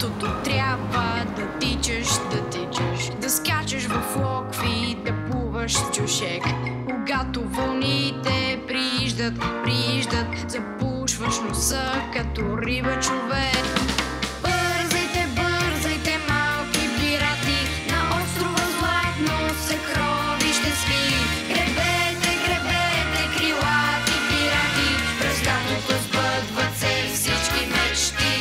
лятото трябва да тичаш, да скачаш в локви, да плуваш в чушек. Когато вълните прииждат, запушваш носа като риба човек. Бързайте, бързайте, малки пирати, на острова Златно съкровище спи. Гребете, гребете, крилати пирати, през лятото сбъдват се всички мечти.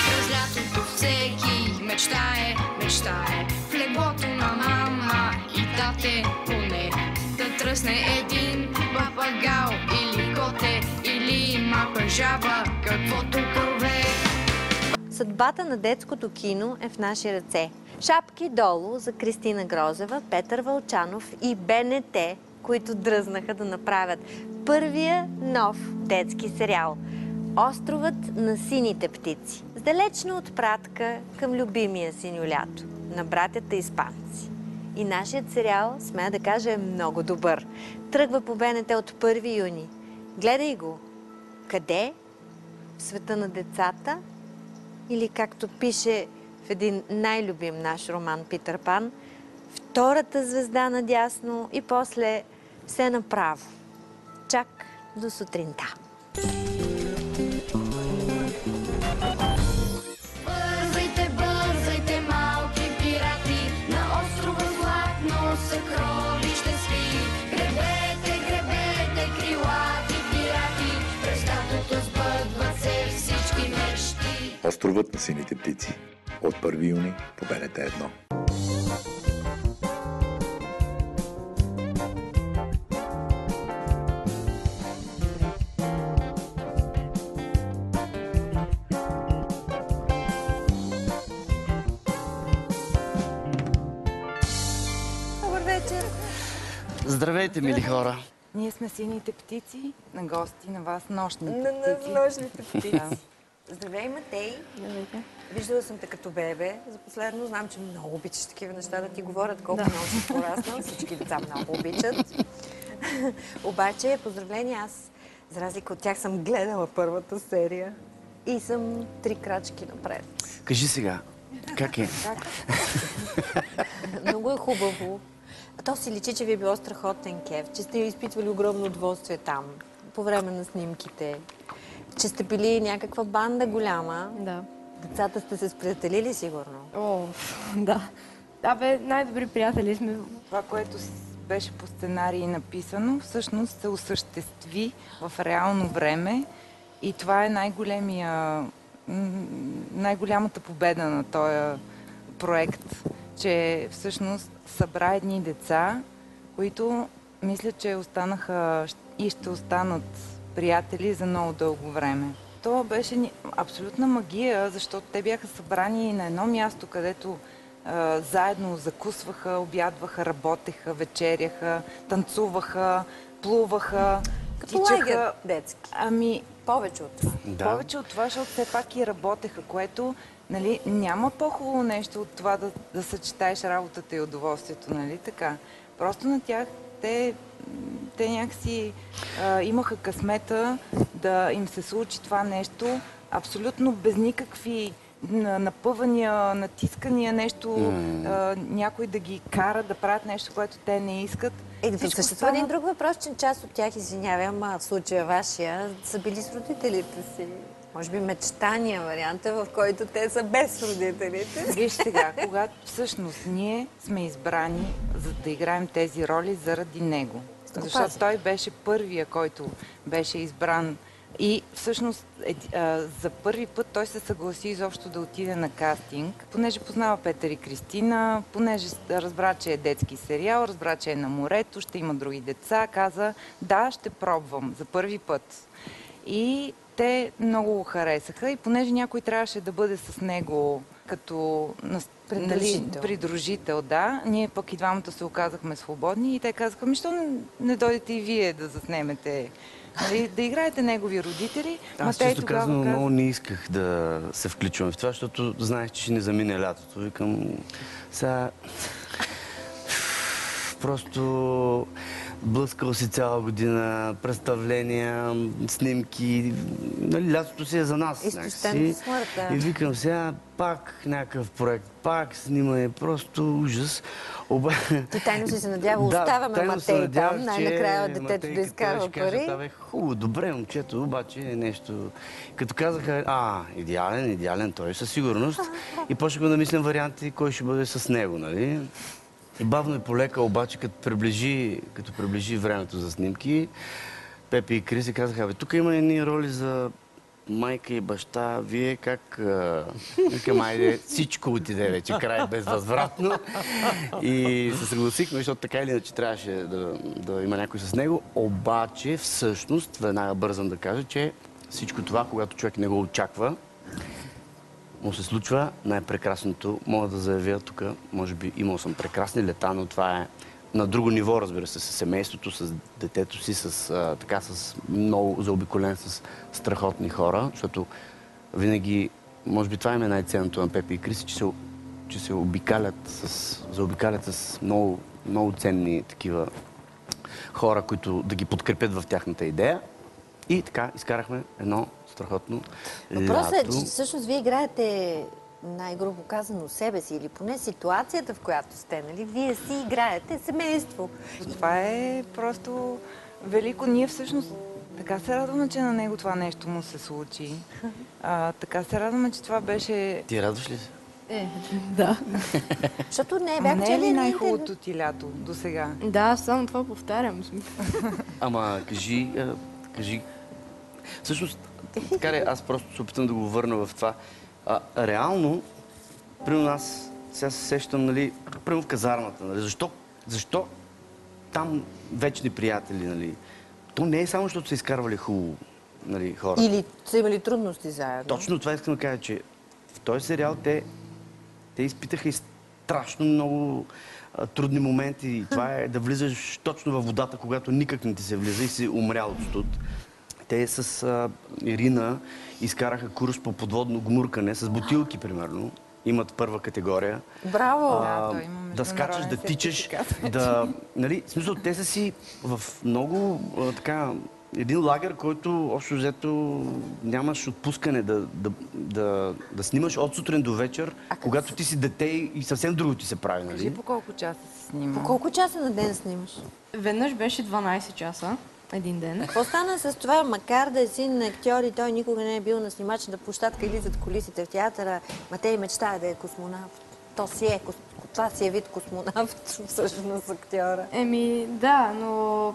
През лятото всеки мечтае в леглото на мама и тате поне да тръсне един папагал или коте или малка жаба, каквото кърве. Съдбата на детското кино е в наши ръце. Шапки долу за Кристина Грозева, Петър Вълчанов и БНТ, които дръзнаха да направят първия нов детски сериал «Островът на сините птици». С далечна отпратка към любимия синьолято на братята испанци. И нашият сериал, смея да кажа, е много добър. Тръгва по БНТ от 1 юни. Гледай го. Къде? В света на децата? Или както пише в един най-любим наш роман Питър Пан, втората звезда надясно и после все направо. Чак до сутринта. Бързайте, бързайте, малки пирати, на острова Златно съкровище спи. Гребете, гребете, крилати пирати, през лятото сбъдват се всички мечти. Островът на сините птици. От 1 юни по БНТ 1. Добър вечер! Здравейте, мили хора! Ние сме сините птици, на гости, на вас нощните На птици. нощните птици. Да. Здравей, Матей! Здравейте! Виждала съм те като бебе. За последно знам, че много обичаш такива неща да ти говорят, колко много си пораснал. Всички деца много обичат. Обаче, поздравления, аз, за разлика от тях, съм гледала първата серия и съм 3 крачки напред. Кажи сега, как е? Много е хубаво. А то си личи, че ви е било страхотен кеф, че сте изпитвали огромно удоволствие там, по време на снимките, че сте били някаква банда голяма. Да. Децата сте се сприятелили, сигурно. О, да. Да, бе, най-добри приятели сме. Това, което беше по сценарий написано, всъщност се осъществи в реално време и това е най-голямата победа на този проект, че всъщност събра едни деца, които мисля, че останаха и ще останат приятели за много дълго време. То беше абсолютна магия, защото те бяха събрани на едно място, където заедно закусваха, обядваха, работеха, вечеряха, танцуваха, плуваха, Като лагер детски. Ами, Повече от това. Да. повече от това, защото все пак и работеха, което, нали, няма по-хубаво нещо от това да съчетаеш работата и удоволствието, нали така? Просто на тях те някакси имаха късмета да им се случи това нещо абсолютно без никакви напъвания, натискания, нещо, някой да ги кара да правят нещо, което те не искат. Съществува един друг въпрос, че част от тях, извинявай, ама в случая вашия, са били с родителите си. Може би мечтания варианта, в който те са без родителите. Виж сега, когато всъщност ние сме избрани за да играем тези роли заради него. Защото той беше първия, който беше избран. И всъщност за първи път той се съгласи изобщо да отиде на кастинг, понеже познава Петър и Кристина, понеже разбра, че е детски сериал, разбра, че е на морето, ще има други деца, каза, да, ще пробвам за първи път. И те много го харесаха и понеже някой трябваше да бъде с него като придружител, да, ние пък и двамата се оказахме свободни и те казаха, ми що не дойдете и вие да заснемете, да играете негови родители. Аз често казвам, много не исках да се включвам в това, защото знаех, че ще не замине лятото. Викам, сега просто блъскал си цяла година, представления, снимки. Нали, лятото си е за нас. Изтощен някакси. до смърт, да. И викам сега, пак някакъв проект, пак снимане, просто ужас. Ти тайно си се надява, Да, оставяме тайно се Матей надявах, там, най-накрая детето да Матейката изкарва ще каже, пари. "Да, бе, хубаво, добре, момчето, обаче е нещо." Като казаха, идеален, той със сигурност. И почнахме да мислим варианти, кой ще бъде с него, нали? И бавно и полека, обаче, като приближи времето за снимки, Пепи и Криси казаха, "Абе, тук има едни роли за майка и баща, вие как..." Викам, "Айде, всичко отиде вече, край безвъзвратно." И се съгласихме, защото така или иначе трябваше да има някой с него. Обаче, всъщност, веднага бързам да кажа, че всичко това, когато човек не го очаква, му се случва най-прекрасното. Мога да заявя тук, може би имал съм прекрасни лета, но това е на друго ниво, разбира се, с семейството, с детето си, с много заобиколен с страхотни хора, защото винаги, може би това им е най-ценното на Пепи и Криси, че се заобикалят с много, много ценни такива хора, които да ги подкрепят в тяхната идея. И така изкарахме едно страхотно Въпросът е, лято. че всъщност вие играете най-грубо казано себе си или поне ситуацията, в която сте, нали? Вие си играете семейство. Това е просто велико. Ние всъщност така се радваме, че на него това нещо му се случи. Така се радваме, че това беше... Ти радваш ли се? Да. Защото не Не бях е чели ли на най-хубавото ти лято до сега? Да, само това повтарям. Ама кажи... Всъщност, така ли, аз просто се опитам да го върна в това. Реално, при нас, сега се сещам, нали, примерно в казармата, нали, защо там вечни приятели, нали? То не е само, защото са изкарвали хубаво, нали, хора. Или са имали трудности заедно. Точно това искам да кажа, че в този сериал те изпитаха и страшно много трудни моменти. И това е да влизаш точно във водата, когато никак не ти се влиза и си умрял от студ. Те с Ирина изкараха курс по подводно гмуркане с бутилки, примерно. Имат първа категория. Браво! той има Да скачаш, да международен тичаш, сертификат. нали, в смисъл, те са си в много един лагер, който общо взето нямаш отпускане да снимаш от сутрин до вечер, когато ти си дете и съвсем друго ти се прави, нали? Кажи по колко часа се снима? По колко часа на ден снимаш? Веднъж беше 12 часа, един ден. Какво стана с това, макар да е син на актьор и той никога не е бил на снимачна площадка или зад колисите в театъра, Матей мечтае да е космонавт. Това си е вид космонавт, всъщност актьора. Да, но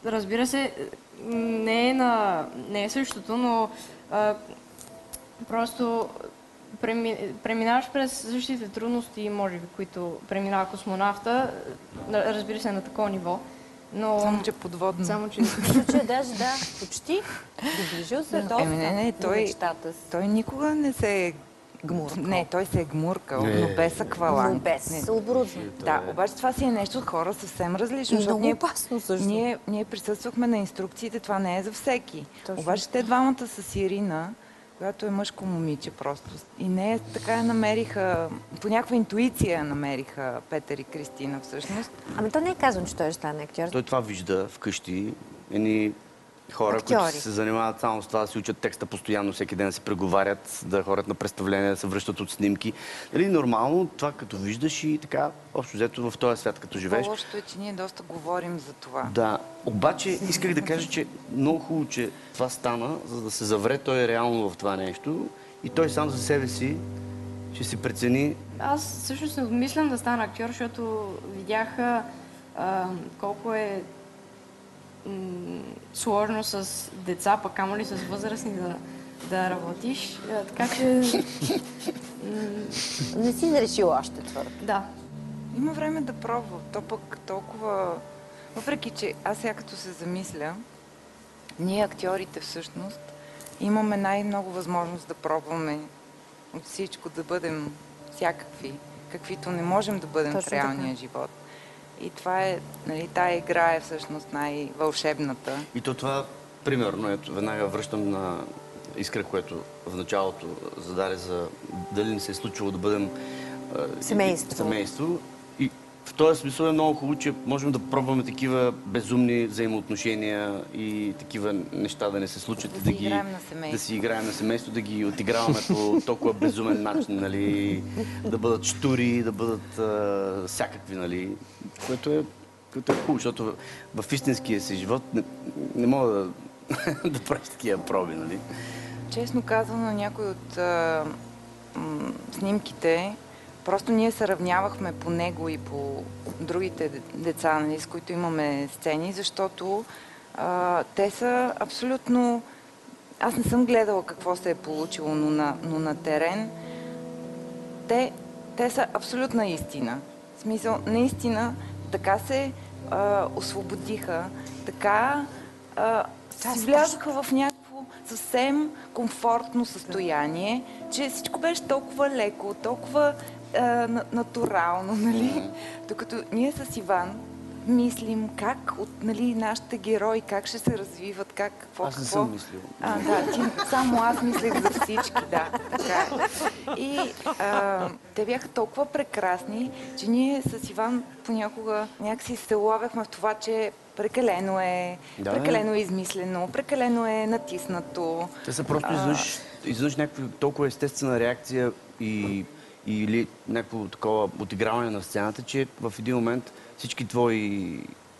разбира се, не е същото, но просто преминаваш през същите трудности, може би, които преминава космонавта, разбира се, на такова ниво. Но... Само, че подводно. Само, че... Даже да, почти доближил се доста до мечтата си. Той никога не се е Гмуркал. Не, той се е гмуркал, но без акваланг. Но без оборудване. Да, обаче това си е нещо от хора съвсем различно. Много опасно също. Ние присъствахме на инструкциите, това не е за всеки. Точно. Обаче те двамата с Ирина, която е мъжко момиче просто. И нея така я намериха, по някаква интуиция намериха Петър и Кристина всъщност. Ами то не е казано, че той ще стане актьор. Той това вижда вкъщи. Едни хора, Актьори. които се занимават само с това, да си учат текста постоянно, всеки ден да се преговарят, да ходят на представления, да се връщат от снимки. Нали, нормално това като виждаш и така, общо взето в този свят като живееш. По-лошото е, че ние доста говорим за това. Да, обаче исках да кажа, че много хубаво, че това стана, за да се завре той реално в това нещо и той сам за себе си ще си прецени. Аз всъщност не обмислям да стана актьор, защото видях колко е сложно с деца, пък камо ли с възрастни да работиш. Така че... Не си решил още твърдо. Да. Има време да пробва. То пък толкова... Въпреки, че аз сега като се замисля, ние актьорите всъщност имаме най-много възможност да пробваме от всичко, да бъдем всякакви, каквито не можем да бъдем Точно в реалния живот. И това е, нали, тая игра е всъщност най-вълшебната. И то това, примерно, ето, веднага връщам на Искра, което в началото зададе за дали не се е случило да бъдем Семейство. семейство. И в този смисъл е много хубаво, че можем да пробваме такива безумни взаимоотношения и такива неща да не се случат. Да си играем на семейство, да ги отиграваме по толкова безумен начин, нали, да бъдат щури, да бъдат всякакви, нали, което е хубаво, защото в истинския си живот не мога да правиш такива проби, нали. Честно казвам, на някой от снимките, просто ние се равнявахме по него и по другите деца, нали, с които имаме сцени, защото те са абсолютно... Аз не съм гледала какво се е получило, но на терен те са абсолютна истина. В смисъл, наистина, така се освободиха, така си влязоха в някакво съвсем комфортно състояние, че всичко беше толкова леко, толкова натурално, нали? Докато ние с Иван мислим как от, нали, нашите герои, как ще се развиват, какво. Аз не съм мислил. Само аз мислех за всички, да. Така е. И те бяха толкова прекрасни, че ние с Иван понякога някакси се ловяхме в това, че прекалено е измислено, прекалено е натиснато. Те са просто изведнъж някаква толкова естествена реакция или някакво такова отиграване на сцената, че в един момент всички твои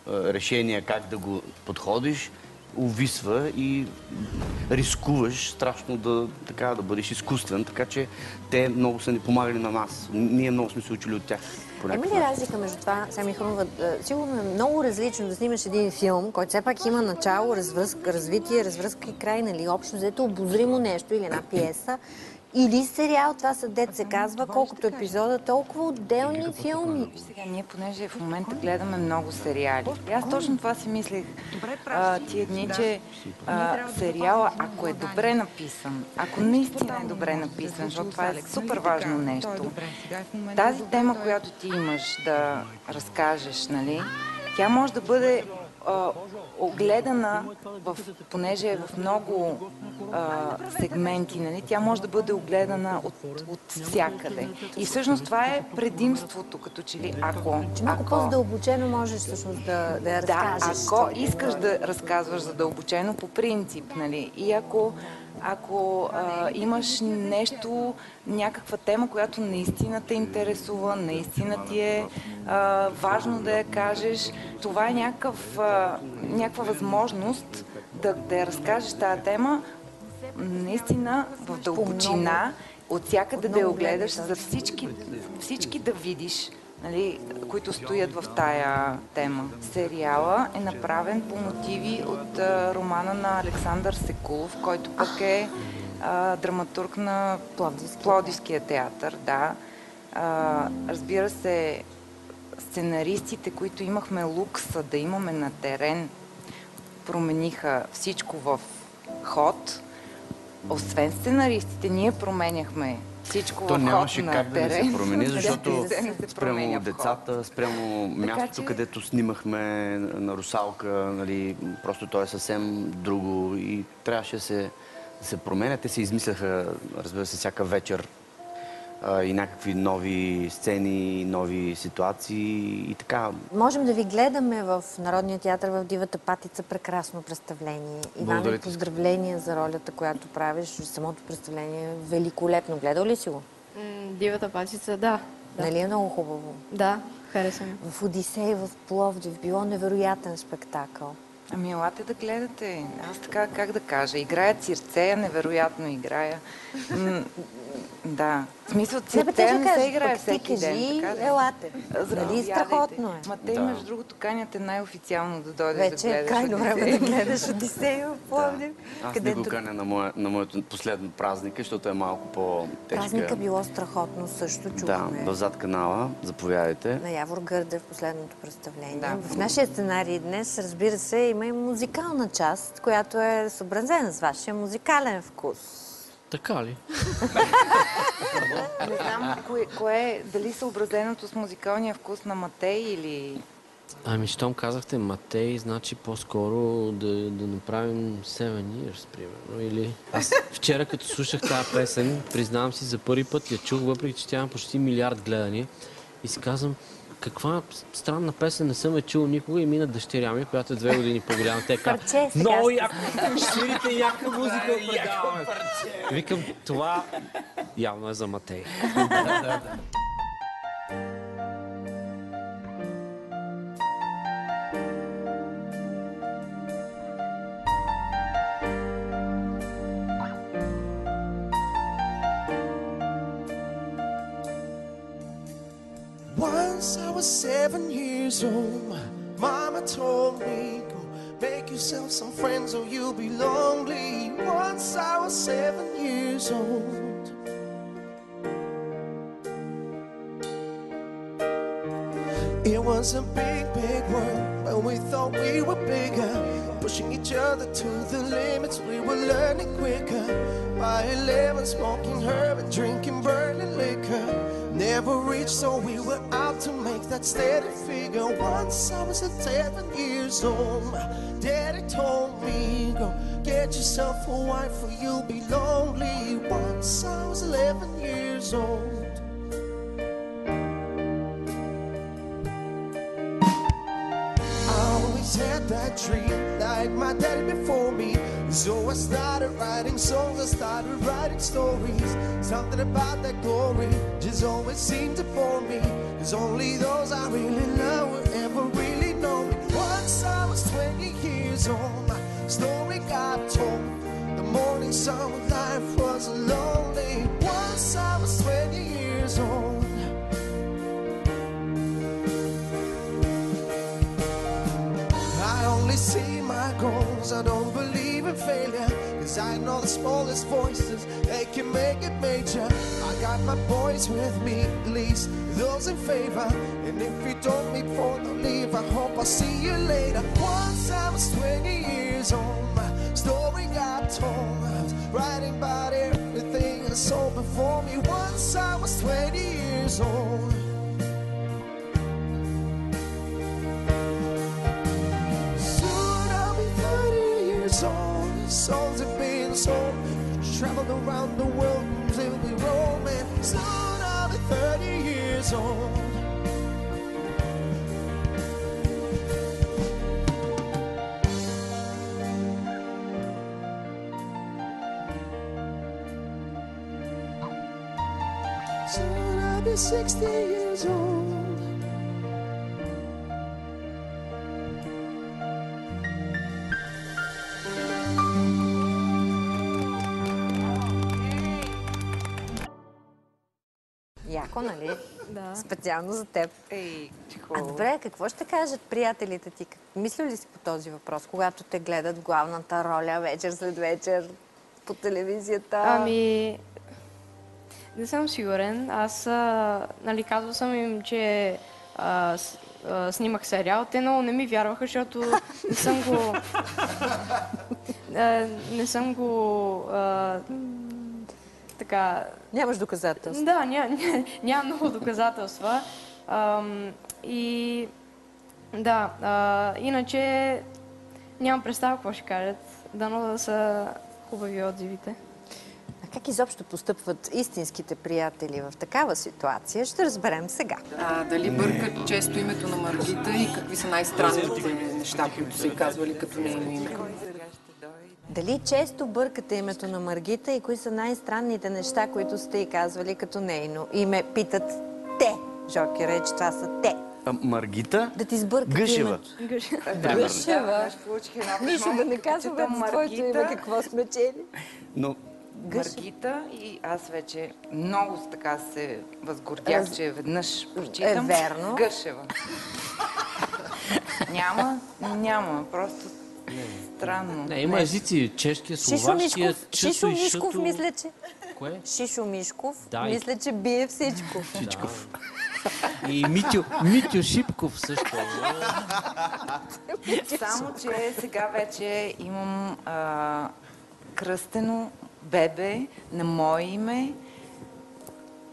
решения как да го подходиш увисва и рискуваш страшно да бъдеш изкуствен, така че те много са ни помагали на нас. Ние много сме се учили от тях. Има ли разлика между това, сега ми хрумва, сигурно е много различно да снимаш един филм, който все пак има начало, развитие, развръзка и край, нали, общо взето обозримо нещо или една пиеса, или сериал, това са дет се казва, колкото епизода, толкова отделни филми. Сега ние, понеже в момента гледаме много сериали. И аз точно това си мислех тия дни, че сериала, ако е добре написан, ако наистина е добре написан, защото това е супер важно нещо, тази тема, която ти имаш да разкажеш, нали, тя може да бъде огледана, понеже е в много сегменти, нали? Тя може да бъде огледана от всякъде. И всъщност това е предимството, като че ли малко по-задълбочено можеш всъщност да я разкажеш. Да, ако искаш да разказваш задълбочено по принцип, нали? И ако имаш нещо, някаква тема, която наистина те интересува, наистина ти е важно да я кажеш, това е някаква възможност да я разкажеш тази тема наистина в дълбочина, от всякъде да я огледаш, за всички да видиш, нали, които стоят в тая тема. Сериала е направен по мотиви от романа на Александър Секулов, който пък е драматург на Пловдивския театър. Да. Разбира се, сценаристите, които имахме лукса да имаме на терен, промениха всичко в ход. Освен сценаристите, ние променяхме всичко в ход на терен. То нямаше как да не се промени, защото спрямо децата, спрямо мястото, където снимахме на Русалка, нали, просто то е съвсем друго и трябваше да се променя. Те се измисляха, разбира се, всяка вечер и някакви нови сцени, нови ситуации и така. Можем да ви гледаме в Народния театър в Дивата патица. Прекрасно представление. Иван, поздравления за ролята, която правиш. Самото представление е великолепно. Гледал ли си го? Дивата патица, да. Нали е много хубаво? Да, харесвам. В Одисей, в Пловдив. Било невероятен спектакъл. Ами елате да гледате. Аз така, как да кажа, играя Цирцея, невероятно играя. Да. В смисъл, Цирцея не се играе всеки ден. Кажи, елате. Нали страхотно е. Ма те, между другото, канят най-официално да дойдеш да гледаш. Вече е крайно време да гледаш Одисей в Пловдив. Аз не го каня на моето последно празник, защото е малко по-тежка. Празника било страхотно, също чухме. Да, в Зад канала, заповядайте. На Явор Гърдев, последното представление. Да. В нашия сценарий днес, разбира се, има и музикална част, която е съобразена с вашия музикален вкус. Така ли? Не знам дали съобразеното с музикалния вкус на Матей или... Ами, щом казахте Матей, значи по-скоро да направим Seven Years, примерно. Или... Аз вчера, като слушах тази песен, признавам си, за първи път я чух, въпреки че тя има почти милиард гледания. И си казвам, каква странна песен не съм я чул никога и мина дъщеря ми, която е 2 години по-голяма. Те Парче сега много ще яко, свирите яка музика предаваме. Викам, това явно е за Матей. Once I was 7 years old, my mama told me, go make yourself some friends or you'll be lonely. Once I was 7 years old. It was a big, big world, but we thought we were bigger. Pushing each other to the limits, we were learning quicker. By 11, smoking herb and drinking burning liquor. Never reached, so we were out to make that steady figure. Once I was 11 years old, my daddy told me, go get yourself a wife or you'll be lonely. Once I was 11 years old. Had that dream like my daddy before me. So I started writing songs, I started writing stories. Something about that glory just always seemed to bore me. Cause only those I really love will ever really know me. Once I was 20 years old, my story got told. The morning sun of life was lonely. Once I was 20 years old. See my goals, I don't believe in failure. Cause I know the smallest voices, they can make it major. I got my boys with me, at least those in favor. And if you don't meet for the leave, I hope I'll see you later. Once I was 20 years old, my story got told. I was writing about everything I saw before me. Once I was 20 years old. Songs have been sold, traveled around the world until we roll, man. Soon I'll be 30 years old. Soon I'll be 60 years old. Яко, нали? Да. Специално за теб. Ей, тихо. А добре, какво ще кажат приятелите ти? Мислил ли си по този въпрос, когато те гледат в главната роля вечер след вечер по телевизията? Ами, не съм сигурен. Аз, нали, казвал съм им, че снимах сериал. Те много не ми вярваха, защото не съм го... не съм го... така... Нямаш доказателства. Да, нямам много доказателства. И да, иначе нямам представа какво ще кажат. Дано да са хубави отзивите. А как изобщо постъпват истинските приятели в такава ситуация, ще разберем сега. Дали бъркат често името на Маргита и какви са най-странните неща, които са й казвали като нейно име? Дали често бъркате името на Маргита и кои са най-странните неща, които сте й казвали като нейно име? Питат те. Жорки рече, това са те. Маргита? Да ти сбъркат Гъшева. името. Гъшева. Мишо, да не казваме за твоето име какво сме чели. Но Маргита и аз вече много така се възгордях, че веднъж прочитам. Верно. Гъшева. Няма, просто странно. Не, има езици, чешкия, словашкия, Шишо Мишков, мисля, че... Кое? Шишо Мишков, Да, мисля, че бие всичко. Всичков. И Митю Шипков също. Само, че сега вече имам кръстено бебе на мое име.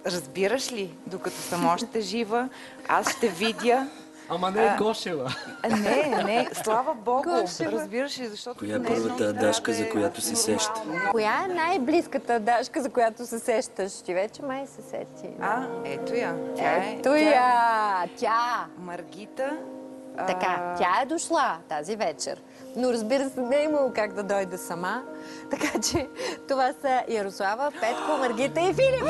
Разбираш ли, докато съм още жива, аз ще видя Ама не е Гошева. Не, слава Богу. Разбираш ли, защото... Коя е първата Дашка, за която се сеща? Коя е най-близката Дашка, за която се сещаш? Ти вече май се сети. Ето я. Ето я! Тя! Маргита. Така, тя е дошла тази вечер. Но разбира се, не е имало как да дойде сама. Така че това са Ярослава, Петко, Маргита и Филип.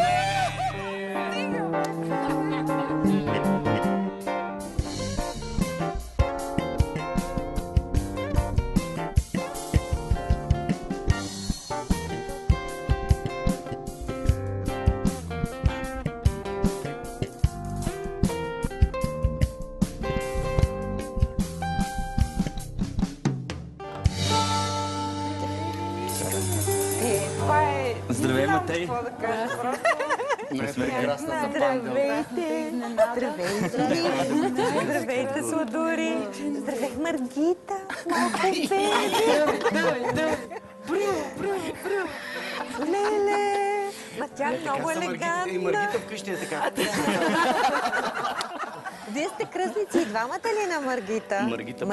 Това е... Здравей, не знам Матей. какво да кажа, просто... Здравейте! Здравейте! Здравейте, сладури! Здравей, Маргита! Малко бебе! Леле! Ма тя е много И елегантна. Маргита вкъщи е така. Вие сте кръстници и двамата ли на Маргита? Маргита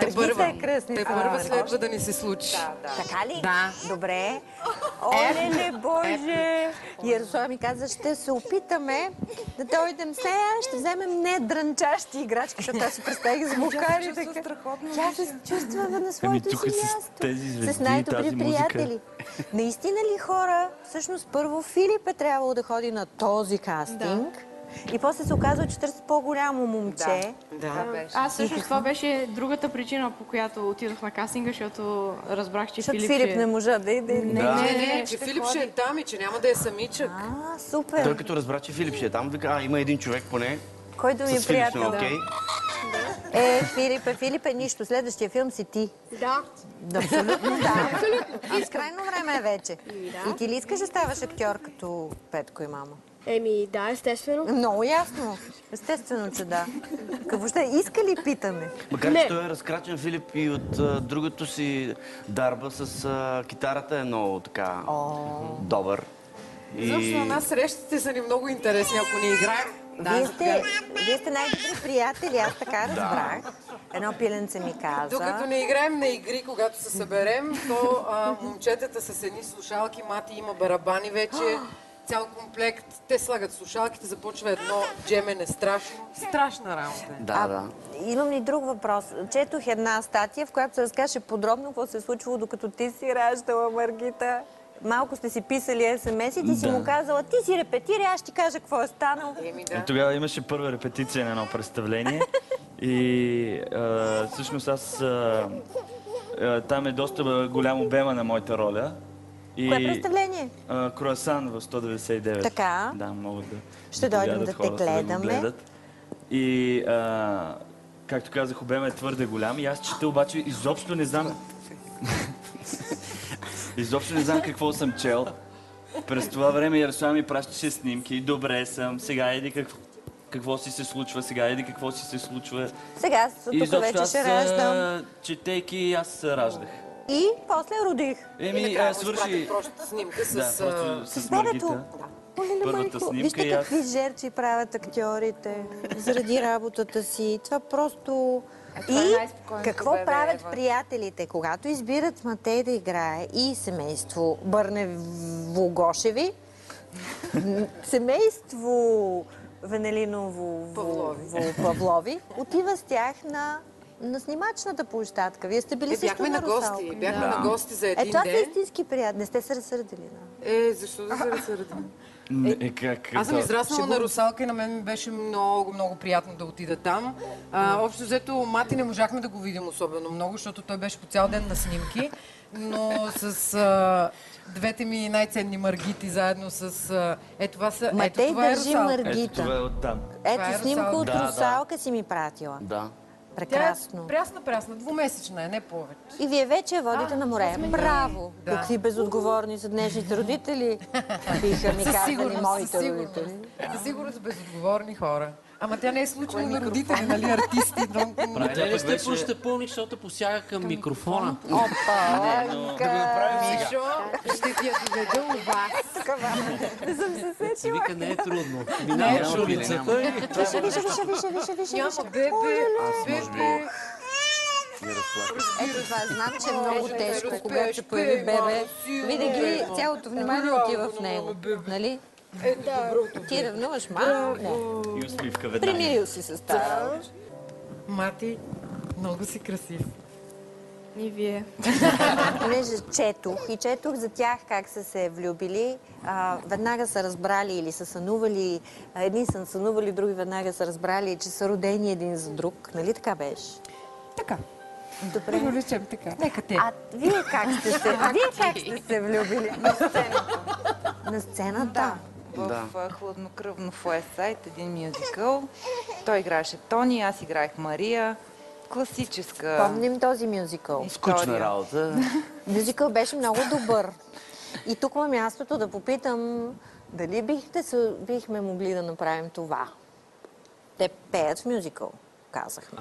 е кръстница. Те първа следва да ни се случи. Така ли? Да. Добре. Оле, Боже! Ярослава ми каза, ще се опитаме да дойдем с нея, ще вземем не дрънчащи играчки, защото аз си представих звукари. Тя се чувства на своето си място. тези звезди С и най-добри тази музика. приятели. Наистина ли хора? Всъщност първо Филип е трябвало да ходи на този кастинг. И после се оказва, че търси по-голямо момче. Аз всъщност това беше другата причина, по която отидох на кастинга, защото разбрах, че Защото Филип Филип не можа да иде. Не, че Филип ще е там и че няма да е самичък. Супер. Той като разбра, че Филип ще е там, вика, има един човек поне. Който ми е С Филип сме приятел. окей. Филип е нищо. Следващия филм си ти. Да. Абсолютно да. Аз крайно време е вече. И ти ли искаш да ставаш актьор като Петко и мама? Да, естествено. Много ясно. Естествено, че да. Въобще, иска ли питане? Макар че той е разкрачен, Филип, и от другото си дарба с китарата е много така добър. Защото на нас срещите са ни много интересни, ако ни играем. Вие сте най-добри приятели, аз така разбрах. Едно пиленце ми каза. Докато не играем на игри, когато се съберем, то момчетата с едни слушалки, Мати има барабани вече, цял комплект. Те слагат слушалките, започва едно джемене страшно. Страшна работа. Да. Имам и друг въпрос. Четох една статия, в която се разкаже подробно какво се е случвало, докато ти си раждала, Маргита. Малко сте си писали СМС и ти си му казала, ти си репетирай, аз ще ти кажа какво е станало. Тогава имаше първа репетиция на едно представление и всъщност аз там е доста голям обема на моята роля. Кое представление? Круасан в 199. Така. Да, могат да ще дойдем да те гледаме. И както казах, обема е твърде голям и аз чета, обаче изобщо не знам... Изобщо не знам какво съм чел. През това време Ярослава ми пращаше снимки. Добре съм, сега еди какво си се случва, Сега тук вече ще раждам. Четейки, аз раждах. И после родих. Свърши... Просто снимка с Маргита. Първата снимка. Вижте какви жертви правят актьорите заради работата си. Това просто... И какво правят приятелите, когато избират Матей да играе и семейство Бърнево-Гошеви, семейство Венелиново-Павлови, отива с тях на снимачната площадка. Вие сте били също на Русалка. Бяхме на гости за един ден. Това са истински приятели. Не сте се разсърдили, да? Защо да се разсърдим? Аз съм израснала на Русалка и на мен ми беше много, много приятно да отида там. Общо взето, Мати не можахме да го видим особено много, защото той беше по цял ден на снимки, но с двете ми най-ценни Маргити, заедно с... това са... Матей държи Маргита. Ето това е оттам. Ето снимка от Русалка си ми пратила. Да. Прекрасно. Тя е прясна, двумесечна е, не повече. И вие вече я водите на море. Браво! Какви безотговорни са днешните родители, биха ми казали моите родители. Със сигурност безотговорни хора. Ама тя не е случайно на родители, нали, артисти. Те ли сте пущепълни, защото посяга към микрофона? Опа! Мишо, ще ти я доведа у вас. Не съм се Си сетила. вика, не е трудно. Минаваш улицата и... Виж. Няма, бебе. Ето това знам, че е много тежко, когато се появи бебе. Винаги цялото внимание отива в него. Нали? Ти ревнуваш малко. И усмивка веднага. Примирил си се с тази. Мати, много си красив. И вие. Понеже четох за тях как са се влюбили. Веднага са разбрали или са сънували. Едни са сънували, други веднага са разбрали, че са родени един за друг. Нали така беше? Така. Добре. Да го речем така. Нека те. А вие как сте се влюбили? На сцената. На сцената? В Хладнокръвно в Уестсайд, един мюзикъл. Той играеше Тони, аз играех Мария. Класическа Помним този мюзикъл. Скучна работа. Мюзикъл беше много добър. И тук има мястото да попитам дали бихме могли да направим това. Те пеят в мюзикъл, казахме.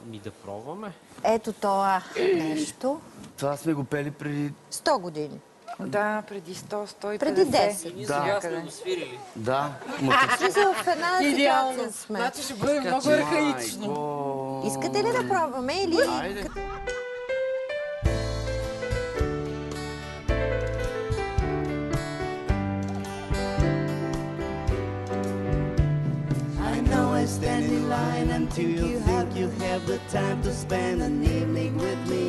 Да пробваме. Ето това нещо. Това сме го пели преди... 100 години. Да, преди 100-150. Преди 10. Ние сега сме го свирили. Да. В смисъл, в една ситуация сме. Значи ще бъде много архаично. Искате ли да пробваме или... Айде. I know I stand in line until you think you have the time to spend an evening with me.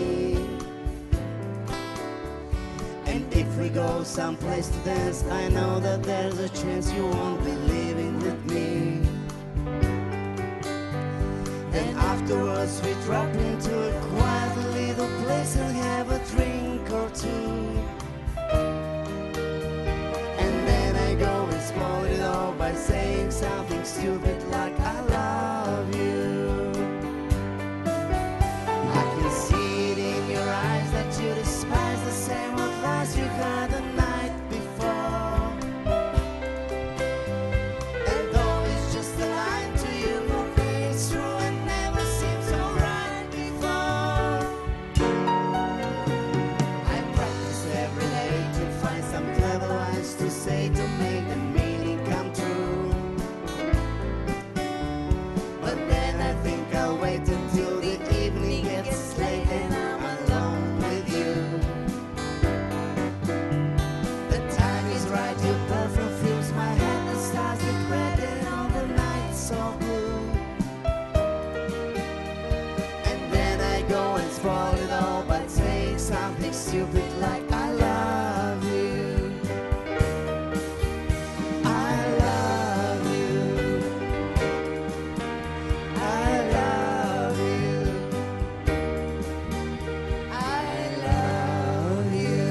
And if we go someplace to dance, I know that there's a chance you won't be leaving with me. Then afterwards we drop into a quiet little place and have a drink or two. And then I go and spoil it all by saying something stupid like I love you. I can see it in your eyes that you despise the same old lies you heard the night before. And though it's just a line to you, it's true and never seemed so right before. I practice every day to find some clever lines to say to make the meaning come true. But then I think I'll wait until the evening gets late and I'm alone with you. The time is right, your perfume fills my head, the stars get red and all the nights so blue. And then I go and spoil it all by saying something stupid like I love you. I love you. I love you. I love you.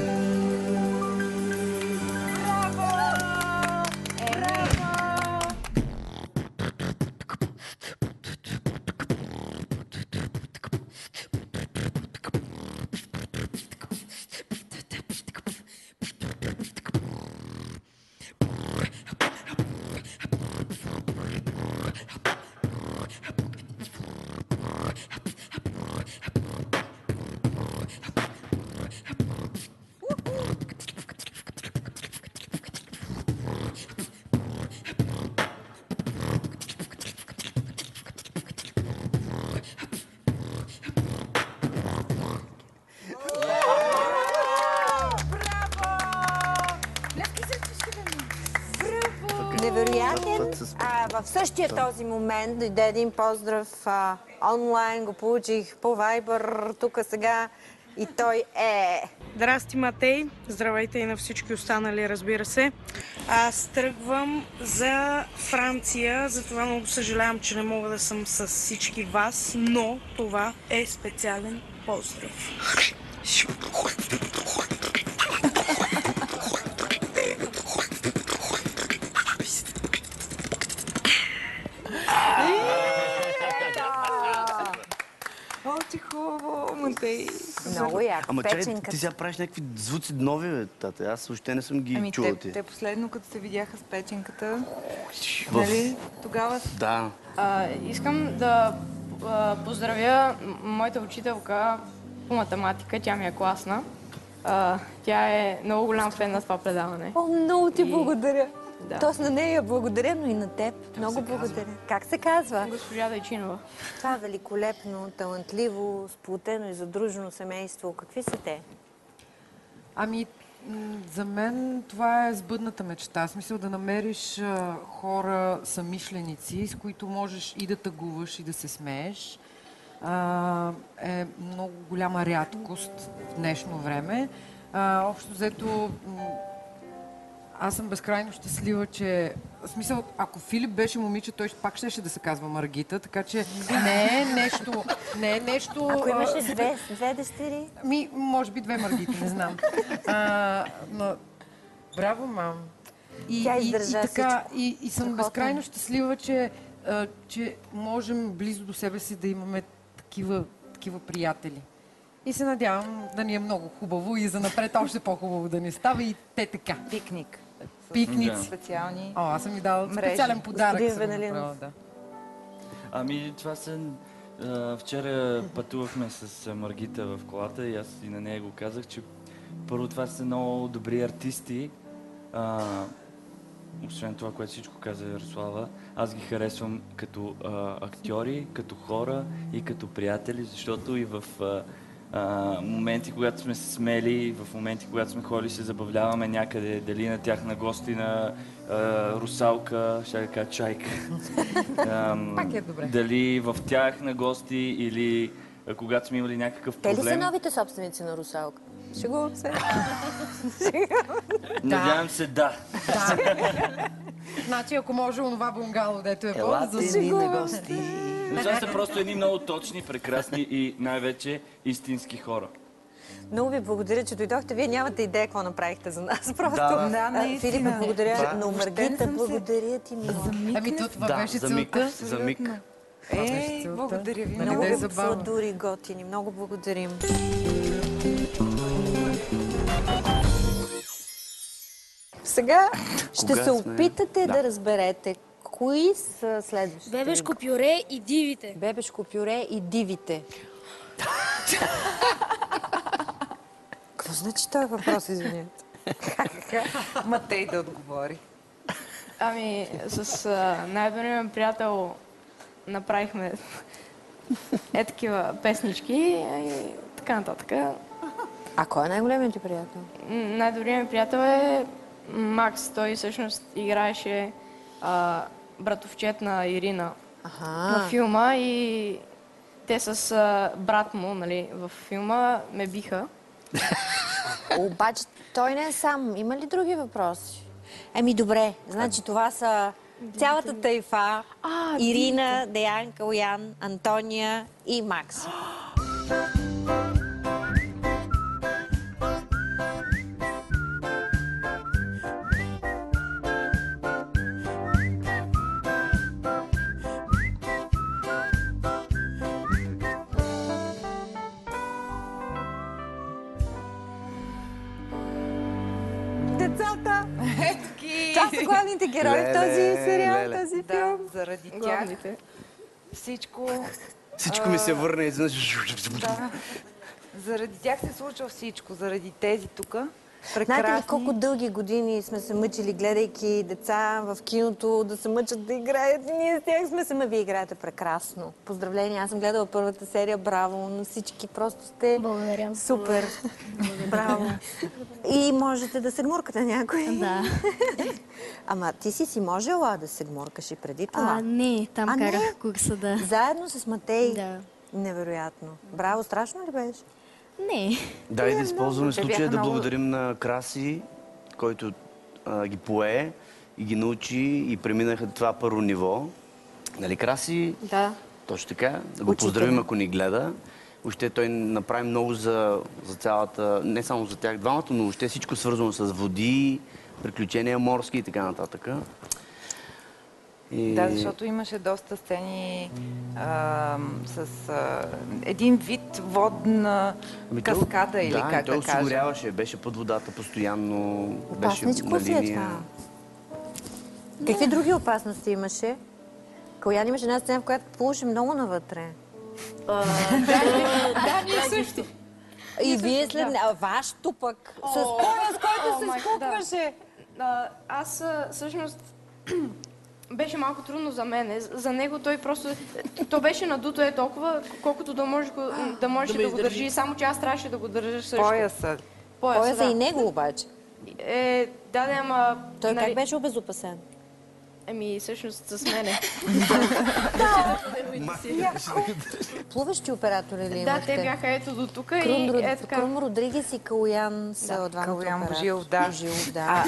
Невероятен. В същия този момент дойде един поздрав онлайн, го получих по Viber, тук сега и той е... Здрасти, Матей! Здравейте и на всички останали, разбира се. Аз тръгвам за Франция, затова много съжалявам, че не мога да съм с всички вас, но това е специален поздрав. О, ти хубаво, Матей. Много яко. Ама чакай, Печенката. ти сега правиш някакви звуци нови, бе, тате. Аз въобще не съм ги чувал ти. Те последно, като се видяха с печенката, нали, тогава... Да. Искам да поздравя моята учителка по математика, тя ми е класна. Тя е много голям фен на това предаване. О, много ти благодаря. Да. Тоест на нея благодаря, но и на теб. Много благодаря. Как се казва? Госпожа Дайчинова. Това великолепно, талантливо, сплотено и задружено семейство. Какви са те? Ами, за мен това е сбъдната мечта. В смисъл да намериш хора, съмишленици, с които можеш и да тъгуваш, и да се смееш. Е много голяма рядкост в днешно време. Общо взето, аз съм безкрайно щастлива, че... В смисъл, ако Филип беше момиче, той пак щеше да се казва Маргита, така че не е нещо... Ако имаше две дъщери? Може би 2 Маргити, не знам. Но... Браво, мам. Тя издържа и съм безкрайно щастлива, че можем близо до себе си да имаме такива приятели. И се надявам да ни е много хубаво и занапред още по-хубаво да ни става и те така. Пикник. Пикници. Специални. Аз съм ми дала специален подарък. Ами, това са... Вчера пътувахме с Маргита в колата и аз и на нея го казах, че първо това са много добри артисти. Освен това, което всичко каза Ярослава, аз ги харесвам като актьори, като хора и като приятели, защото и в моменти, когато сме се смели, в моменти, когато сме ходили, се забавляваме някъде, дали на тяхна гостина, русалка, ще кажа чайка. Пак е добре. Дали в тях на гости или когато сме имали някакъв проблем. Те ли са новите собственици на русалка? Шегувам се. Надявам се, да. Значи, ако може, онова бунгало, дето е Елате ни на гости. Но това са просто едни много точни, прекрасни и най-вече истински хора. Много ви благодаря, че дойдохте. Вие нямате идея какво направихте за нас. Просто. Да, Филип, благодаря, но Маргита, благодаря ти много. Ами това беше целта. За миг. Благодаря ви. Много ви сладури, готини. Много благодарим. Сега ще се опитате да разберете кои са следващите. Бебешко пюре и дивите. Бебешко пюре и дивите. Какво значи този въпрос, извинете? Матей да отговори. Ами, с най-добрият ми приятел направихме такива песнички и така нататък. А кой е най-големият ти приятел? Най-добрият ми приятел е Макс. Той всъщност играеше братовчет на Ирина на филма и те с брат му, нали, в филма ме биха. Обаче той не е сам. Има ли други въпроси? Еми добре, значи това са цялата тайфа. Ирина, Деян, Калоян, Антония и Макс. Децата! Това са главните герои в този сериал, този филм. Заради тях всичко ми се върна изведнъж. Да. Заради тях се случва всичко. Заради тези тук. Знаете ли колко дълги години сме се мъчили, гледайки деца в киното, да се мъчат да играят и ние с тях сме се, вие играете прекрасно. Поздравления, аз съм гледала първата серия, браво на всички, просто сте супер. Браво. И можете да се гмуркате някой. Да. Ама ти си можела да се гмуркаш и преди това? Не, там карах курса, да. Заедно с Матей? Да. Невероятно. Браво, страшно ли беше? Не. Дай да използваме случая да благодарим на Краси, който ги пое и ги научи и преминаха това първо ниво. Нали, Краси? Да. Точно така. Да го поздравим, ако ни гледа. Въобще той направи много за цялата, не само за тях двамата, но въобще всичко свързано с води, приключения морски и така нататък. Да, защото имаше доста сцени с един вид водна каскада или как да кажа. Той осигуряваше, беше под водата постоянно, беше на линия. Какви други опасности имаше? Калоян имаше една сцена, в която плуваше много навътре. Да, ние също. И вие след вашето пък с поя, с който се спукваше. Аз всъщност беше малко трудно за мен. За него той просто... То беше надуто толкова, колкото да можеше да го държи. Само че аз трябваше да го държа също. Пояса. И него обаче. Да, ама... Той как беше обезопасен? Всъщност с мене. Плуващи оператори ли имахте? Да, те бяха ето до тук Крум Родригес и Калуян са двамата Калуян оператори. Божилов, да.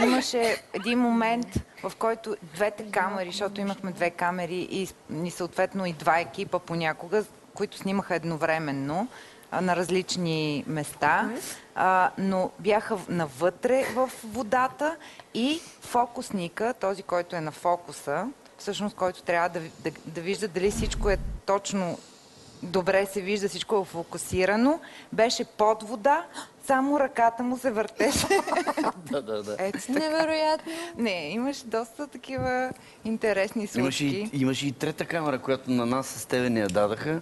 Имаше един момент, в който двете камери, защото имахме две камери и съответно и два екипа понякога, които снимаха едновременно на различни места, но бяха навътре в водата и фокусника, този, който е на фокуса, всъщност, който трябва да вижда дали всичко е точно добре се вижда, всичко е фокусирано, беше под вода, само ръката му се въртеше. Да. Невероятно. Не, имаше доста такива интересни случки. Имаше и трета камера, която на нас с тебе ни я дадаха,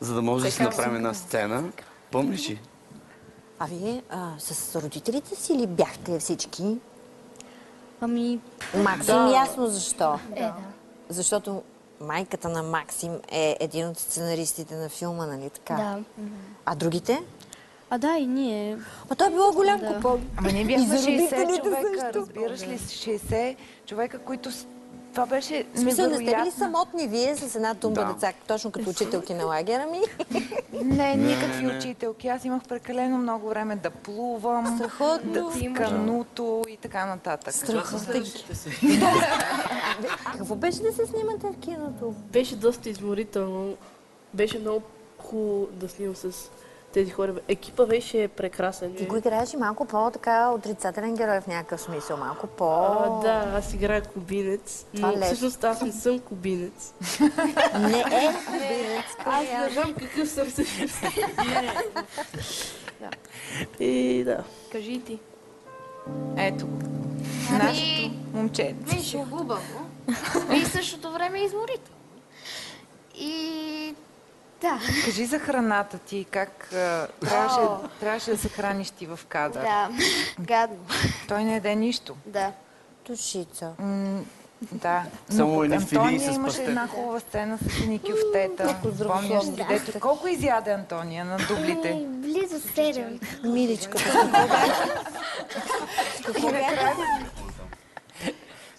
за да може да си направим една сцена. Помниш ли? А вие с родителите си ли бяхте всички? Максим, ясно защо. Да. Защото майката на Максим е един от сценаристите на филма, нали така? Да. А другите? Да, и ние. Той е било голям купон. Ама ние бяхме 60 човека, разбираш ли? 60 човека, които... Това беше невероятно. Не сте ли самотни вие с една тумба деца, точно като учителки на лагера ми? Не, никакви учителки. Аз имах прекалено много време да плувам, с кануто и така нататък. Страхотно. Какво беше да се снимате в киното? Беше доста изморително. Беше много хубаво да снимам с тези хора. Екипа беше прекрасен. Ти го играеш и малко по-така отрицателен герой в някакъв смисъл. Малко по... Да, аз играя кубинец. Но всъщност аз не съм кубинец. Не е кубинец. Аз не знам какъв съм всъщност. И да. Кажи и ти. Ето. Нашето момче. Беше хубаво. И в същото време изморително. И... Да. Кажи за храната ти, как трябваше да се храниш ти в кадър. Да, гадно. Той не яде нищо. Да. Душица. Да. Само едни филии Антония с имаше пастет. една хубава сцена с едни кюфтета. Помняш си, дето колко изяде Антония на дублите? Близо 7. Миличко. Какво бяха?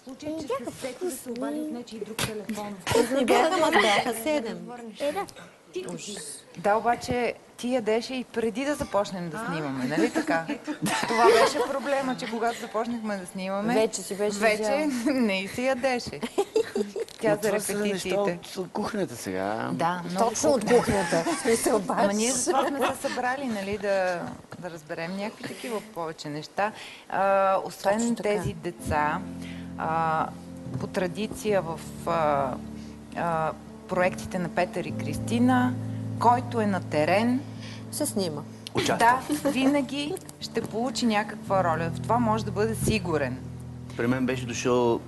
Случай, че се сети да се обади от нечи и друг телефон. Не бяха, ама бяха 7. Да. Да, обаче ти ядеше и преди да започнем да снимаме, нали така? Това беше проблема, че когато започнахме да снимаме, вече си беше вече не си ядеше. Тя за репетициите. От кухнята сега. Да, много точно от кухнята. Ама ние затова сме се събрали, нали, да разберем някакви такива повече неща. Освен тези деца, по традиция в проектите на Петър и Кристина, който е на терен, се снима. Да, винаги ще получи някаква роля. В това може да бъде сигурен. При мен беше дошъл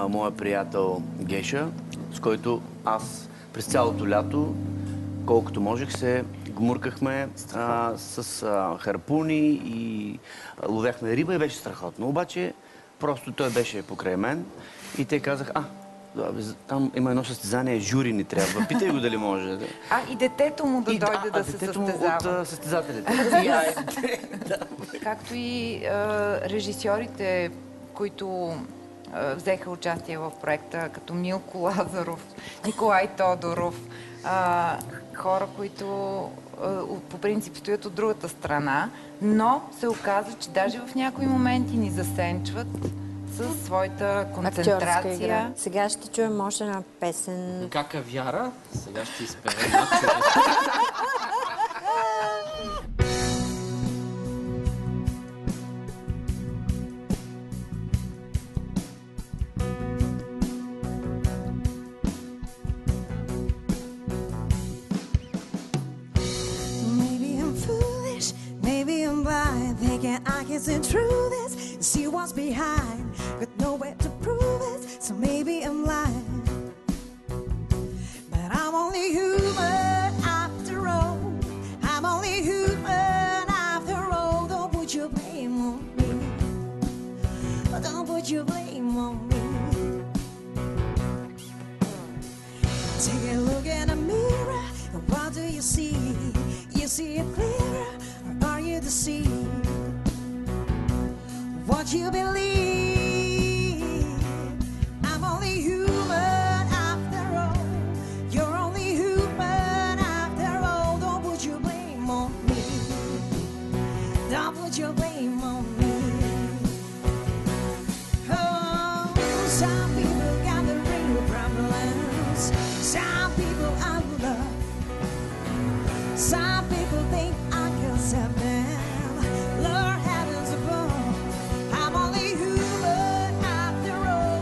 моя приятел Геша, с който аз през цялото лято, колкото можех, се гмуркахме с харпуни и ловяхме риба и беше страхотно. Обаче просто той беше покрай мен и те казах, там има едно състезание, жури ни трябва. Питай го дали може. И детето му да дойде да се състезава. От състезателите. Както и режисьорите, които взеха участие в проекта, като Милко Лазаров, Николай Тодоров, хора, които по принцип стоят от другата страна, но се оказа, че даже в някои моменти ни засенчват със своята концентрация. Сега ще чуем още една песен. Кака Вяра, сега ще изпеем. I can see through this, see what's behind, with nowhere to prove it, so maybe I'm lying. But I'm only human after all. I'm only you believe I'm only human after all? You're only human after all. Don't put your blame on me. Don't put your blame on me. Oh, some people got the real problems. Some people are love. Some people think I can save them. Lord heavens above, I'm only human after all.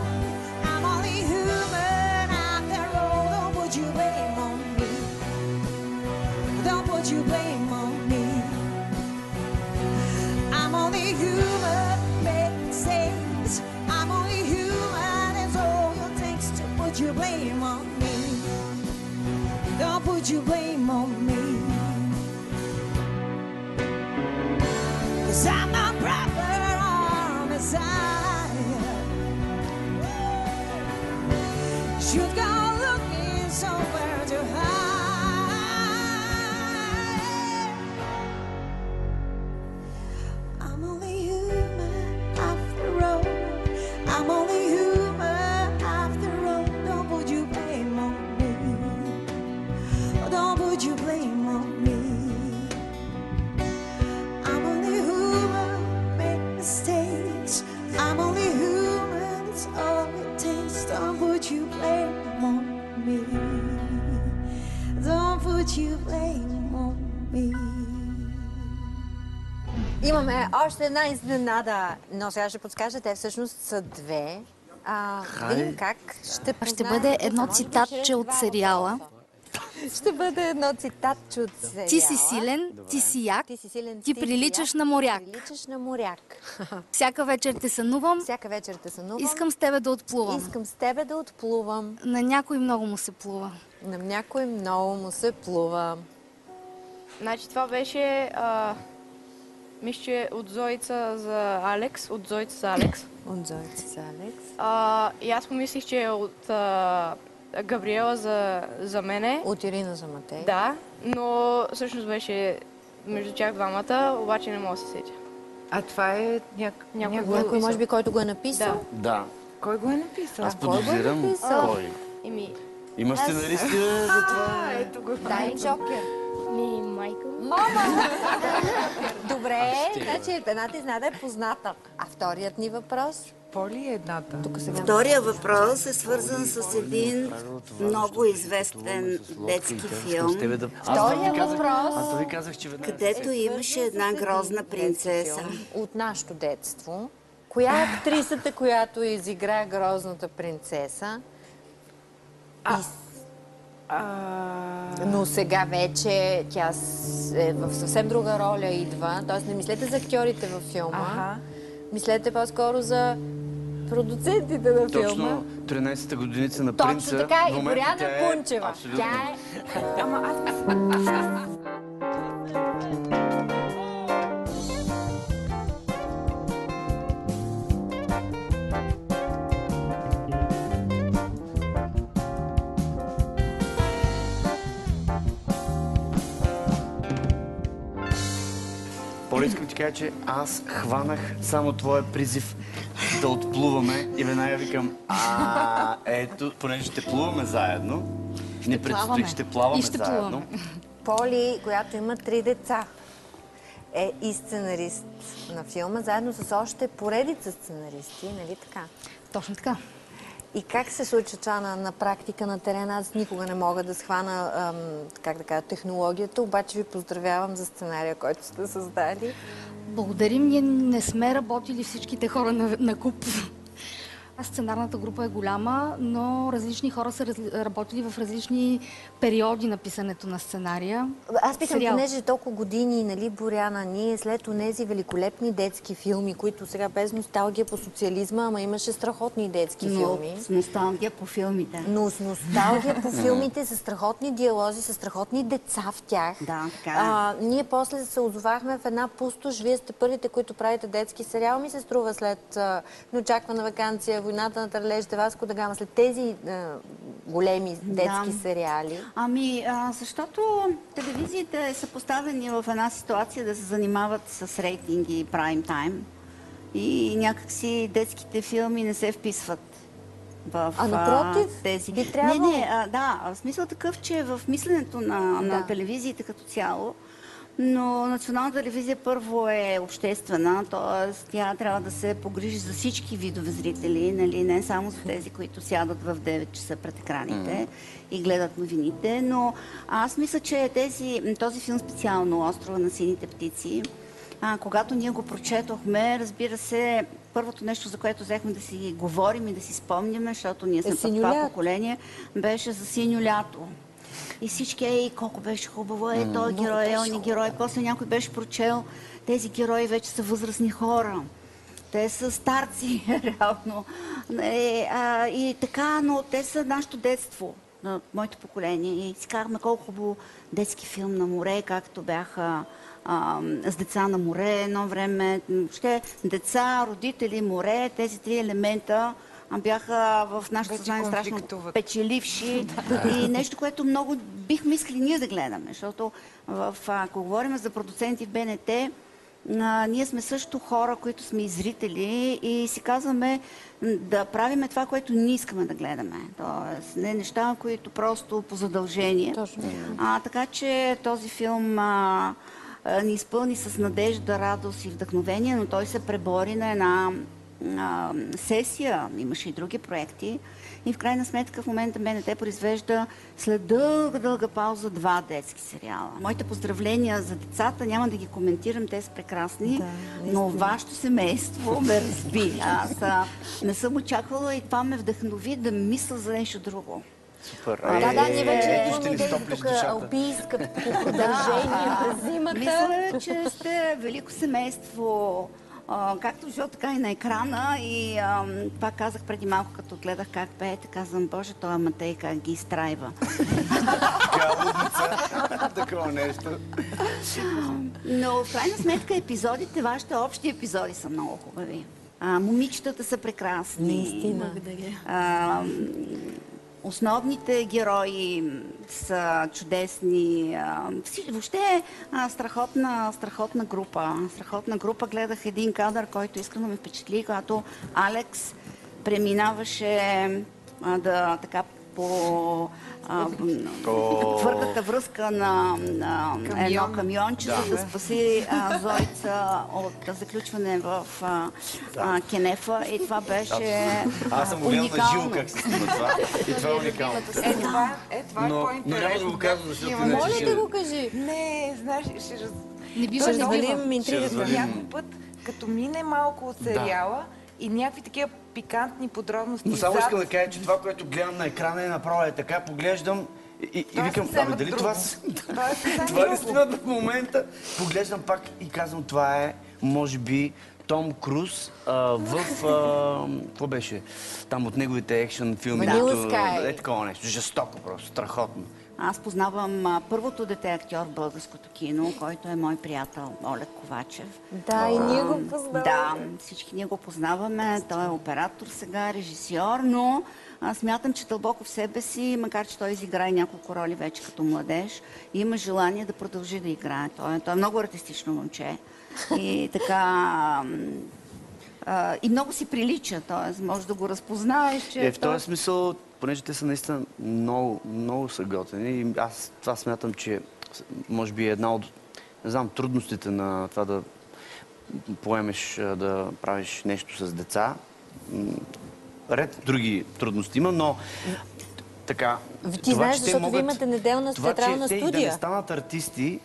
I'm only human after all. Don't put your blame on me. Don't put your blame on me. I'm only human, make mistakes. I'm only human, it's all it takes to put your blame on me. Don't put your blame on me. 'Cause I'm not proper or Messiah. Should go looking somewhere to hide. I'm only human after all. I'm only human after all. Don't put your blame on me. Don't put your blame on me. I'm only human, make mistakes. I'm only human, it's all it takes. Don't put your blame on me. Don't put your blame on me. Имаме още една изненада, но сега ще подскажа, те всъщност са две. Видим как ще познаем. Ще бъде едно цитатче от сериала. Ще бъде едно цитатче от сериала. Ти си силен, ти си як, ти приличаш на моряк. Приличаш на моряк. Всяка вечер те сънувам. Всяка вечер те сънувам. Искам с тебе да отплувам. Искам с тебе да отплувам. На някой много му се плува. На някой много му се плува. Значи това беше, мисля, че от Зоица за Алекс. От Зоица за Алекс. И аз помислих, че е от Габриела за мене. От Ирина за Матей. Да, но всъщност беше между тях двамата, обаче не мога да се сетя. А това е някой може би, който го е написал? Да. Кой го е написал? Аз подозирам кой. Има сценаристи за това. Ето го. Дай Джокер. Майкъл. Мама! Добре, значи едната изненада е позната. А вторият ни въпрос? Поли е едната. Втория въпрос е свързан с един много известен детски филм, Втория въпрос, където имаше една грозна принцеса. от нашето детство. Коя е актрисата, която изигра грозната принцеса? Но сега вече тя е в съвсем друга роля идва. Тоест не мислете за актьорите във филма. Мислете по-скоро за продуцентите на филма. Точно 13-та годиница на принца. Точно така, и Боряна е Кунчева. Абсолютно. Тя е... Ама аз... Поли, искам ти кажа, че аз хванах само твоя призив да отплуваме и веднага викам, ето, понеже ще плуваме заедно, не предстои, ще плаваме заедно. Поли, която има 3 деца, е и сценарист на филма, заедно с още поредица сценаристи, нали така? Точно така. И как се случва това на практика на терена? Аз никога не мога да схвана, как да кажа, технологията, обаче ви поздравявам за сценария, който сте създали. Благодарим, ние не сме работили всичките хора на куп. Сценарната група е голяма, но различни хора са работили в различни периоди на писането на сценария. Аз питам, понеже толкова години, нали, Боряна, ние след онези великолепни детски филми, които сега без носталгия по социализма, ама имаше страхотни детски филми. С носталгия по филмите. Но с носталгия по филмите, с страхотни диалози, с страхотни деца в тях. Да, така е. Ние после се озовахме в една пустош. Вие сте първите, които правите детски сериал, ми се струва след Неочаквана ваканция, Войната на Търлежите, Васко да Гама, след тези големи детски сериали? Ами, защото телевизиите са поставени в една ситуация да се занимават с рейтинги и прайм тайм. и някакси детските филми не се вписват в напротив, тези. би трябвало. В смисъл такъв, че в мисленето на телевизиите като цяло, но националната телевизия първо е обществена, т.е. тя трябва да се погрижи за всички видове зрители, нали? Не само за тези, които сядат в 9 часа пред екраните и гледат новините, но аз мисля, че този филм специално "Острова на сините птици", когато ние го прочетохме, разбира се, първото нещо, за което взехме да си говорим и да си спомняме, защото ние сме път това поколение, беше за "Синьо лято". И всички, колко беше хубаво, той герой, он герой. После някой беше прочел, тези герои вече са възрастни хора. Те са старци, реално. И така, но те са нашето детство, на моето поколение. И си казахме колко хубаво детски филм на море, както бяха с "Деца на море" едно време. Въобще деца, родители, море, тези три елемента бяха в нашето съзнание страшно печеливши и нещо, което много бихме искали ние да гледаме, защото ако говорим за продуценти в БНТ, ние сме също хора, които сме и зрители и си казваме да правиме това, което ние искаме да гледаме. Тоест, не неща, които просто по задължение. Така че този филм ни изпълни с надежда, радост и вдъхновение, но той се пребори на една сесия, имаше и други проекти. И в крайна сметка в момента БНТ произвежда след дълга пауза 2 детски сериала. Моите поздравления за децата, няма да ги коментирам, те са прекрасни, но вашето семейство ме разби. Аз не съм очаквала и това ме вдъхнови да мисля за нещо друго. Супер. Ние вече имаме тези тук алпийска продължение през зимата. Мисля, че сте велико семейство. Както в живота, така и на екрана. И това казах преди малко, като гледах как пеете, казвам, Боже, той Матей как ги изтрайва. Такова нещо. Но в крайна сметка епизодите, вашите общи епизоди са много хубави. Момичетата са прекрасни. Наистина. Основните герои са чудесни. Въобще страхотна група. Страхотна група. Гледах един кадър, който искрено ме впечатли, когато Алекс преминаваше по твърдата връзка на едно камионче, за да спаси Зойца от заключване в кенефа. И това беше уникално. Аз съм го гледал на живо как се снима това. И това е уникално. Това е по-интересно. Но няма да го казвам, защото Моля да го кажи. Не, знаеш, не би ще развалим интригата. Някой път, като мине малко от сериала и някакви такива пикантни подробности. Но само искам да кажа, че това, което гледам на екрана е направо така, поглеждам и викам, дали това ли снимат в момента? Поглеждам пак и казвам, това е, може би, Том Круз в... Какво беше? Там от неговите екшън филми. Е такова нещо. Жестоко просто, страхотно. Аз познавам първото дете актьор в българското кино, който е мой приятел Олег Ковачев. Да, и ние го познаваме. Да, всички ние го познаваме. Той е оператор сега, режисьор, но смятам, че дълбоко в себе си, макар че той изиграе няколко роли вече като младеж, има желание да продължи да играе. Той е много артистично момче. И така... и много си прилича, т.е. може да го разпознаеш, че... В този смисъл, понеже те са наистина много са готини и аз това смятам, че може би е една от, не знам, трудностите на това да поемеш, да правиш нещо с деца. Ред други трудности има, но така... Ти знаеш, защото ви имате неделна театрална студия. Това, че те да не станат артисти,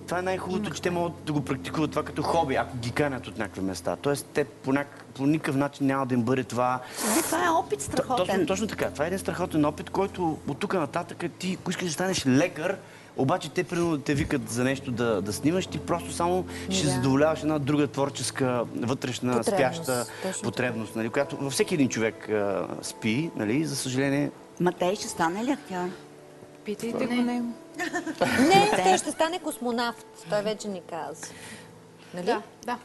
това е най-хубавото, че те могат да го практикуват това като хоби, ако ги канят от някакви места. Тоест, те по никакъв начин няма да им бъде това... Това е опит страхотен. Точно така. Това е един страхотен опит, който от тук нататък ти, ако искаш да станеш лекар, обаче те примерно да те викат за нещо да снимаш, ти просто само ще задоволяваш една друга творческа, вътрешна, спяща потребност, нали, която във всеки един човек спи, нали, за съжаление. Матей ще стане ли актьор? Питайте го него. Не, той ще стане космонавт. Той вече ни каза. Нали? Да.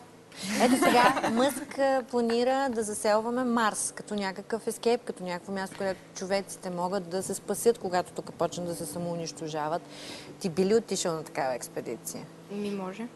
Ето сега Мъск планира да заселваме Марс като някакъв ескейп, като някакво място, където човеците могат да се спасят, когато тук почнат да се самоунищожават. Ти би ли отишъл на такава експедиция? Ми може.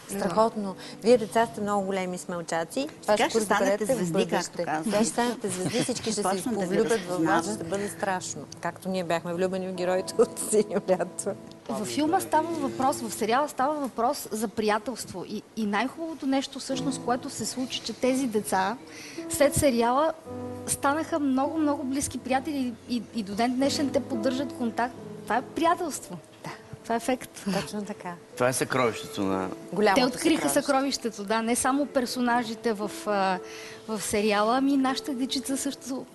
Страхотно. Вие, деца, сте много големи смелчаци. Това Сега ще станете разберете в звезди, бъдеще. както казвам. Сега ще станете звезди, всички ще се Почнат да ви повлюбят в вас, разпознават. ще бъде страшно. Както ние бяхме влюбени в героите от Синьо лято. Във филма става въпрос, в сериала става въпрос за приятелство. И най-хубавото нещо всъщност, което се случи, че тези деца след сериала станаха много, много близки приятели и до ден днешен те поддържат контакт. Това е приятелство. Да. Това е ефект. Точно така. Това е съкровището на... Те откриха съкровището, да. Не само персонажите в сериала, ами нашите дечица също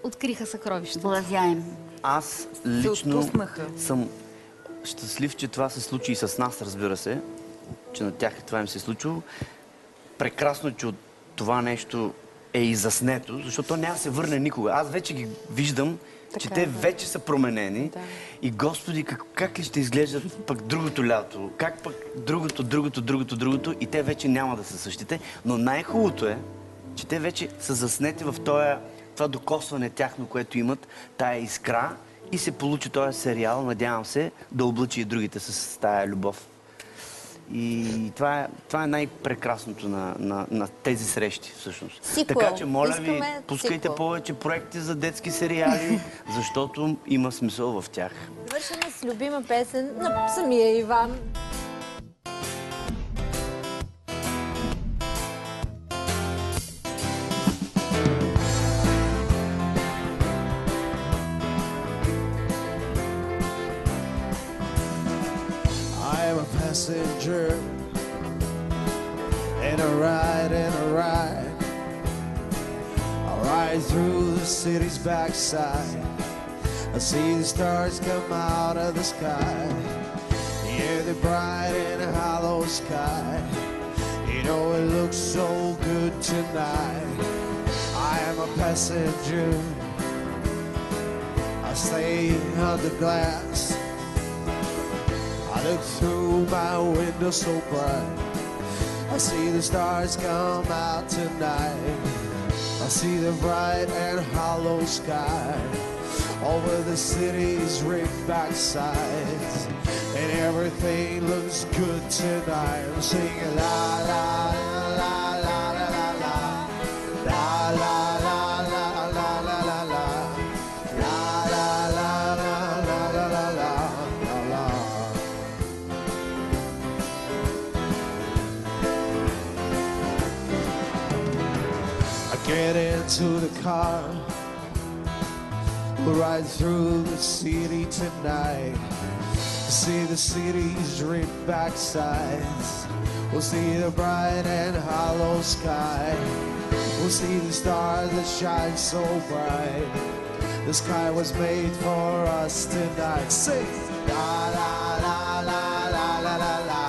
откриха съкровището. Блазяем. Аз лично съм щастлив, че това се случи и с нас, разбира се, че на тях това им се е случило. Прекрасно е, че от това нещо е и заснето, защото то няма да се върне никога. Аз вече ги виждам, че те вече са променени. Да. И Господи, как ли ще изглеждат пък другото лято? Как пък другото? И те вече няма да са същите. Но най-хубавото е, че те вече са заснети в това докосване тяхно, което имат, тая искра. И се получи този сериал, надявам се, да облъчи и другите с тая любов. И това е най-прекрасното на тези срещи, всъщност. Сиквел. Така че, моля ви, Искаме пускайте сиквел. повече проекти за детски сериали, защото има смисъл в тях. Вършим с любима песен на самия Иван. I am a passenger in a ride. I ride through the city's backside. I see the stars come out of the sky. Yeah, they're bright in a hollow sky. You know it looks so good tonight. I am a passenger. I stay under glass. I look through my window so bright. I see the stars come out tonight. I see the bright and hollow sky over the city's ripped back sides. And everything looks good tonight. I'm singing la la la la la la la la la la la la la la la. Get into the car, we'll ride through the city tonight. See the city's ripped back sides. We'll see the bright and hollow sky. We'll see the stars that shine so bright. The sky was made for us tonight. Sing la la la la la la la la.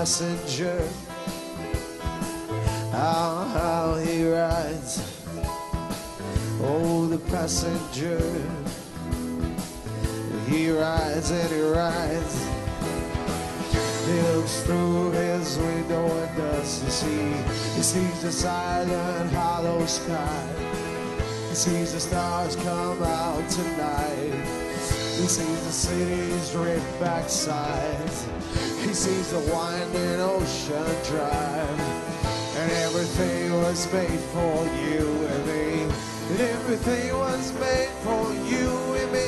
Passenger, how he rides. Oh, the passenger, he rides and he rides. He looks through his window and does he sees the silent hollow sky. He sees the stars come out tonight. He sees the city's ripped back sides. He sees the winding ocean drive. And everything was made for you and me. And everything was made for you and me.